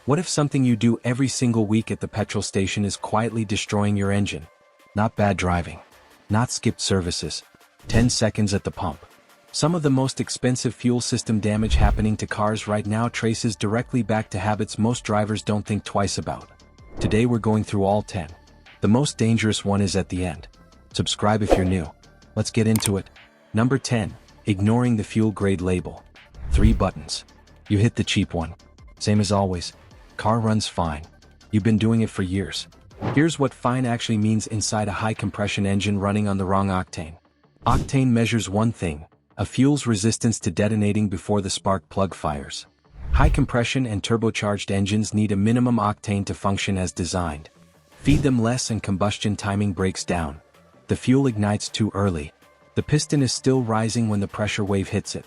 What if something you do every single week at the petrol station is quietly destroying your engine? Not bad driving. Not skipped services. 10 seconds at the pump. Some of the most expensive fuel system damage happening to cars right now traces directly back to habits most drivers don't think twice about. Today we're going through all 10. The most dangerous one is at the end. Subscribe if you're new. Let's get into it. Number 10. Ignoring the fuel grade label. 3 buttons. You hit the cheap one. Same as always. Car runs fine. You've been doing it for years. Here's what fine actually means inside a high compression engine running on the wrong octane. Octane measures one thing: a fuel's resistance to detonating before the spark plug fires. High compression and turbocharged engines need a minimum octane to function as designed. Feed them less and combustion timing breaks down. The fuel ignites too early. The piston is still rising when the pressure wave hits it.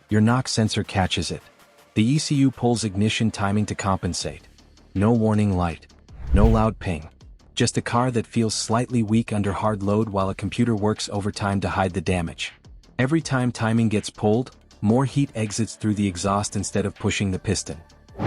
Your knock sensor catches it. The ECU pulls ignition timing to compensate. No warning light. No loud ping. Just a car that feels slightly weak under hard load while a computer works overtime to hide the damage. Every time timing gets pulled, more heat exits through the exhaust instead of pushing the piston.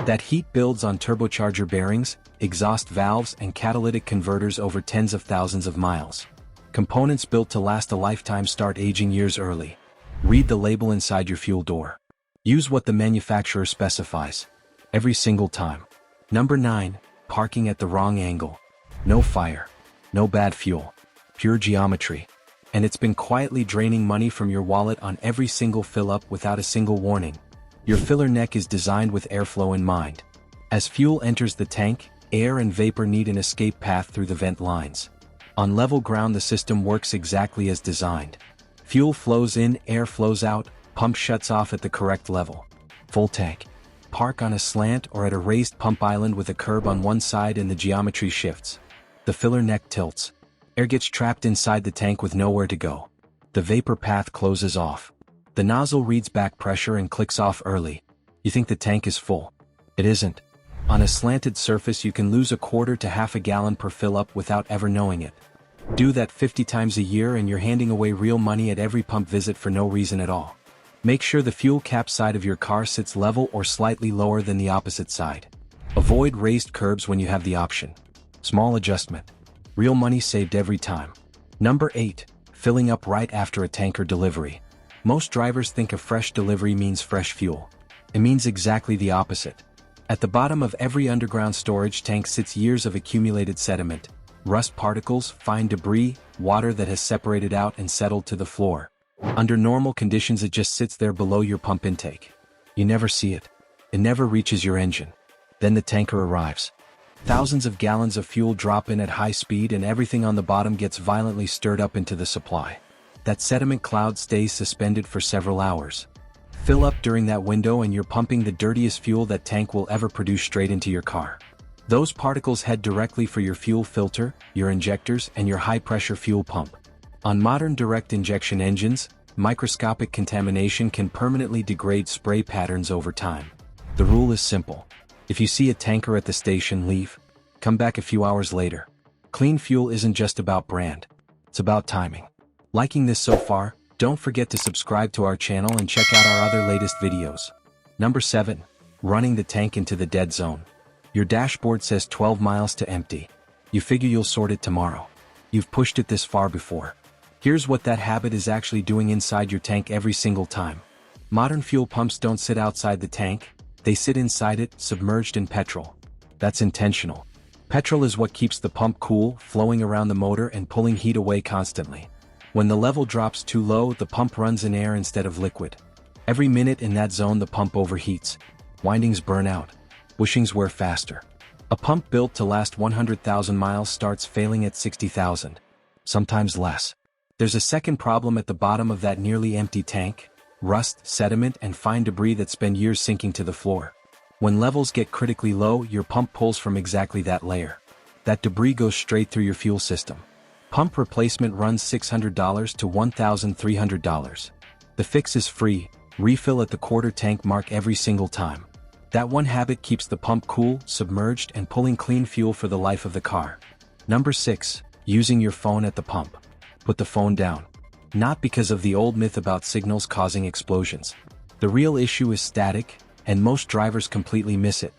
That heat builds on turbocharger bearings, exhaust valves and catalytic converters over tens of thousands of miles. Components built to last a lifetime start aging years early. Read the label inside your fuel door. Use what the manufacturer specifies. Every single time. Number 9. Parking at the wrong angle. No fire. No bad fuel. Pure geometry. And it's been quietly draining money from your wallet on every single fill-up without a single warning. Your filler neck is designed with airflow in mind. As fuel enters the tank, air and vapor need an escape path through the vent lines. On level ground the system works exactly as designed. Fuel flows in, air flows out, pump shuts off at the correct level. Full tank. Park on a slant or at a raised pump island with a curb on one side and the geometry shifts. The filler neck tilts. Air gets trapped inside the tank with nowhere to go. The vapor path closes off. The nozzle reads back pressure and clicks off early. You think the tank is full. It isn't. On a slanted surface you can lose a quarter to half a gallon per fill-up without ever knowing it. Do that 50 times a year and you're handing away real money at every pump visit for no reason at all. Make sure the fuel cap side of your car sits level or slightly lower than the opposite side. Avoid raised curbs when you have the option. Small adjustment. Real money saved every time. Number 8. Filling up right after a tanker delivery. Most drivers think a fresh delivery means fresh fuel. It means exactly the opposite. At the bottom of every underground storage tank sits years of accumulated sediment, rust particles, fine debris, water that has separated out and settled to the floor. Under normal conditions it just sits there below your pump intake. You never see it. It never reaches your engine. Then the tanker arrives. Thousands of gallons of fuel drop in at high speed and everything on the bottom gets violently stirred up into the supply. That sediment cloud stays suspended for several hours. Fill up during that window and you're pumping the dirtiest fuel that tank will ever produce straight into your car. Those particles head directly for your fuel filter, your injectors and your high-pressure fuel pump. On modern direct injection engines, microscopic contamination can permanently degrade spray patterns over time. The rule is simple. If you see a tanker at the station, leave. Come back a few hours later. Clean fuel isn't just about brand. It's about timing. Liking this so far? Don't forget to subscribe to our channel and check out our other latest videos. Number 7. Running the tank into the dead zone. Your dashboard says 12 miles to empty. You figure you'll sort it tomorrow. You've pushed it this far before. Here's what that habit is actually doing inside your tank every single time. Modern fuel pumps don't sit outside the tank, they sit inside it, submerged in petrol. That's intentional. Petrol is what keeps the pump cool, flowing around the motor and pulling heat away constantly. When the level drops too low, the pump runs in air instead of liquid. Every minute in that zone the pump overheats. Windings burn out. Bushings wear faster. A pump built to last 100,000 miles starts failing at 60,000. Sometimes less. There's a second problem at the bottom of that nearly empty tank: rust, sediment, and fine debris that spend years sinking to the floor. When levels get critically low, your pump pulls from exactly that layer. That debris goes straight through your fuel system. Pump replacement runs $600 to $1,300. The fix is free. Refill at the quarter tank mark every single time. That one habit keeps the pump cool, submerged, and pulling clean fuel for the life of the car. Number 6. Using your phone at the pump. Put the phone down. Not because of the old myth about signals causing explosions. The real issue is static, and most drivers completely miss it.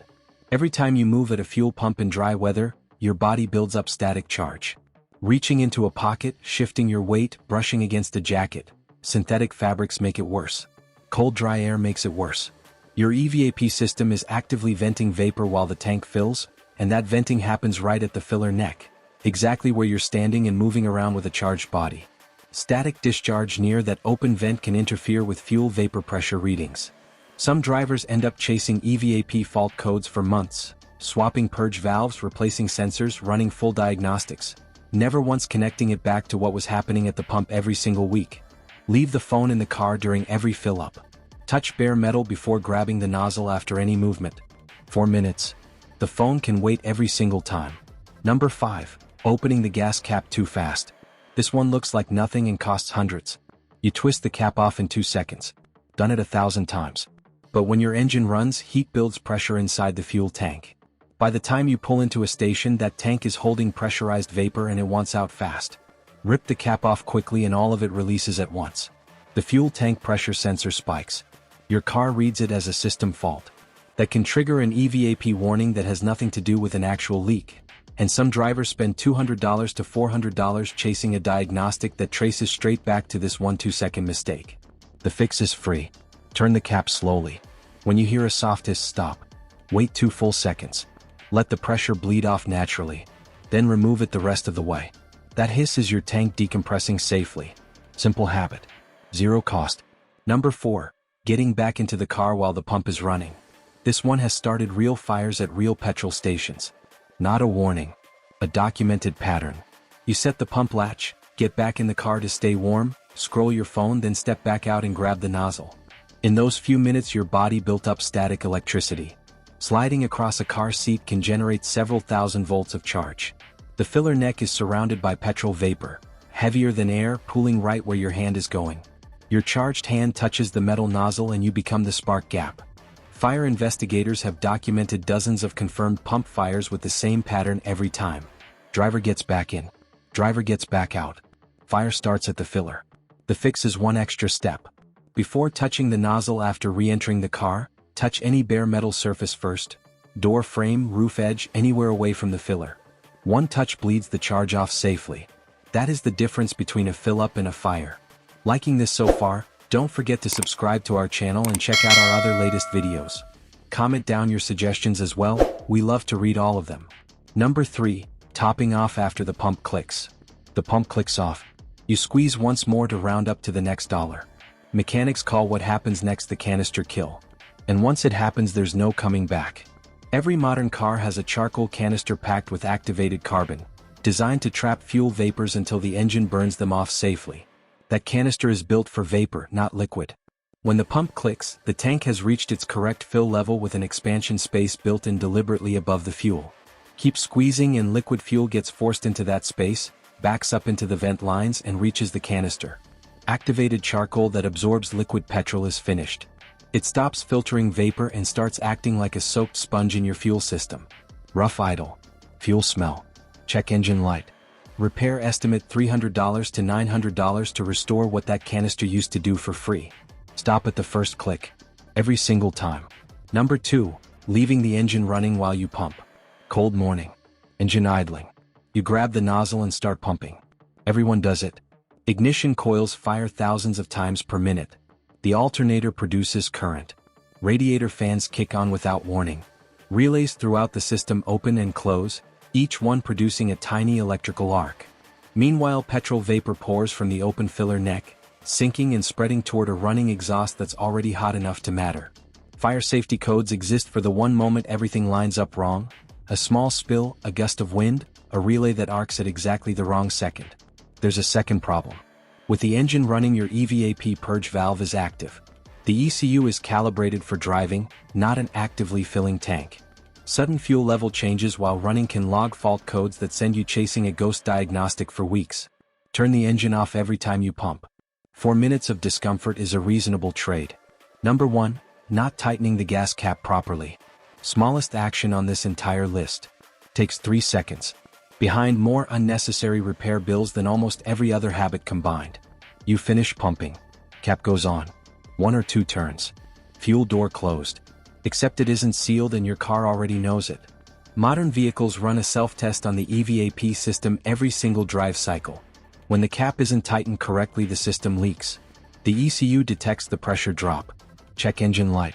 Every time you move at a fuel pump in dry weather, your body builds up static charge. Reaching into a pocket, shifting your weight, brushing against a jacket. Synthetic fabrics make it worse. Cold dry air makes it worse. Your EVAP system is actively venting vapor while the tank fills, and that venting happens right at the filler neck, exactly where you're standing and moving around with a charged body. Static discharge near that open vent can interfere with fuel vapor pressure readings. Some drivers end up chasing EVAP fault codes for months, swapping purge valves, replacing sensors, running full diagnostics, never once connecting it back to what was happening at the pump every single week. Leave the phone in the car during every fill-up. Touch bare metal before grabbing the nozzle after any movement. 4 minutes. The phone can wait every single time. Number 5. Opening the gas cap too fast. This one looks like nothing and costs hundreds. You twist the cap off in 2 seconds. Done it 1,000 times. But when your engine runs, heat builds pressure inside the fuel tank. By the time you pull into a station, that tank is holding pressurized vapor and it wants out fast. Rip the cap off quickly and all of it releases at once. The fuel tank pressure sensor spikes. Your car reads it as a system fault. That can trigger an EVAP warning that has nothing to do with an actual leak. And some drivers spend $200 to $400 chasing a diagnostic that traces straight back to this 1-2-second mistake. The fix is free. Turn the cap slowly. When you hear a soft hiss, stop. Wait 2 full seconds. Let the pressure bleed off naturally. Then remove it the rest of the way. That hiss is your tank decompressing safely. Simple habit. Zero cost. Number 4. Getting back into the car while the pump is running. This one has started real fires at real petrol stations. Not a warning. A documented pattern. You set the pump latch, get back in the car to stay warm, scroll your phone, then step back out and grab the nozzle. In those few minutes your body built up static electricity. Sliding across a car seat can generate several thousand volts of charge. The filler neck is surrounded by petrol vapor, heavier than air, pooling right where your hand is going. Your charged hand touches the metal nozzle and you become the spark gap. Fire investigators have documented dozens of confirmed pump fires with the same pattern every time. Driver gets back in. Driver gets back out. Fire starts at the filler. The fix is one extra step. Before touching the nozzle after re-entering the car, touch any bare metal surface first. Door frame, roof edge, anywhere away from the filler. One touch bleeds the charge off safely. That is the difference between a fill-up and a fire. Liking this so far? Don't forget to subscribe to our channel and check out our other latest videos. Comment down your suggestions as well, we love to read all of them. Number 3. Topping off after the pump clicks. The pump clicks off. You squeeze once more to round up to the next dollar. Mechanics call what happens next the canister kill. And once it happens, there's no coming back. Every modern car has a charcoal canister packed with activated carbon, designed to trap fuel vapors until the engine burns them off safely. That canister is built for vapor, not liquid. When the pump clicks, the tank has reached its correct fill level with an expansion space built in deliberately above the fuel. Keep squeezing and liquid fuel gets forced into that space, backs up into the vent lines and reaches the canister. Activated charcoal that absorbs liquid petrol is finished. It stops filtering vapor and starts acting like a soaked sponge in your fuel system. Rough idle. Fuel smell. Check engine light. Repair estimate $300 to $900 to restore what that canister used to do for free. Stop at the first click. Every single time. Number 2. Leaving the engine running while you pump. Cold morning. Engine idling. You grab the nozzle and start pumping. Everyone does it. Ignition coils fire thousands of times per minute. The alternator produces current. Radiator fans kick on without warning. Relays throughout the system open and close, each one producing a tiny electrical arc. Meanwhile, petrol vapor pours from the open filler neck, sinking and spreading toward a running exhaust that's already hot enough to matter. Fire safety codes exist for the one moment everything lines up wrong: a small spill, a gust of wind, a relay that arcs at exactly the wrong second. There's a second problem. With the engine running, your EVAP purge valve is active. The ECU is calibrated for driving, not an actively filling tank. Sudden fuel level changes while running can log fault codes that send you chasing a ghost diagnostic for weeks. Turn the engine off every time you pump. 4 minutes of discomfort is a reasonable trade. Number 1. Not tightening the gas cap properly. Smallest action on this entire list. Takes 3 seconds. Behind more unnecessary repair bills than almost every other habit combined. You finish pumping. Cap goes on. 1 or 2 turns. Fuel door closed. Except it isn't sealed and your car already knows it. Modern vehicles run a self-test on the EVAP system every single drive cycle. When the cap isn't tightened correctly, the system leaks. The ECU detects the pressure drop. Check engine light.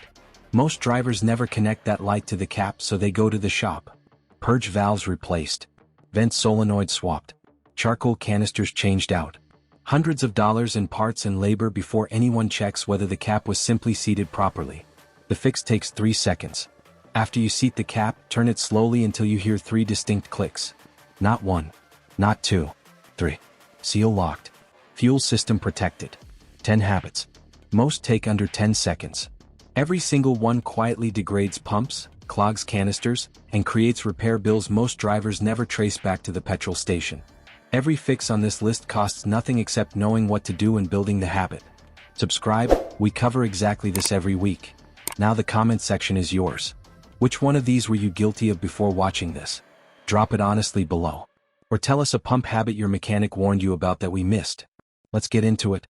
Most drivers never connect that light to the cap, so they go to the shop. Purge valves replaced. Vent solenoid swapped. Charcoal canisters changed out. Hundreds of dollars in parts and labor before anyone checks whether the cap was simply seated properly. The fix takes 3 seconds. After you seat the cap, turn it slowly until you hear 3 distinct clicks. Not 1. Not 2. 3. Seal locked. Fuel system protected. 10 habits. Most take under 10 seconds. Every single one quietly degrades pumps, clogs canisters, and creates repair bills most drivers never trace back to the petrol station. Every fix on this list costs nothing except knowing what to do and building the habit. Subscribe, we cover exactly this every week. Now the comment section is yours. Which one of these were you guilty of before watching this? Drop it honestly below. Or tell us a pump habit your mechanic warned you about that we missed. Let's get into it.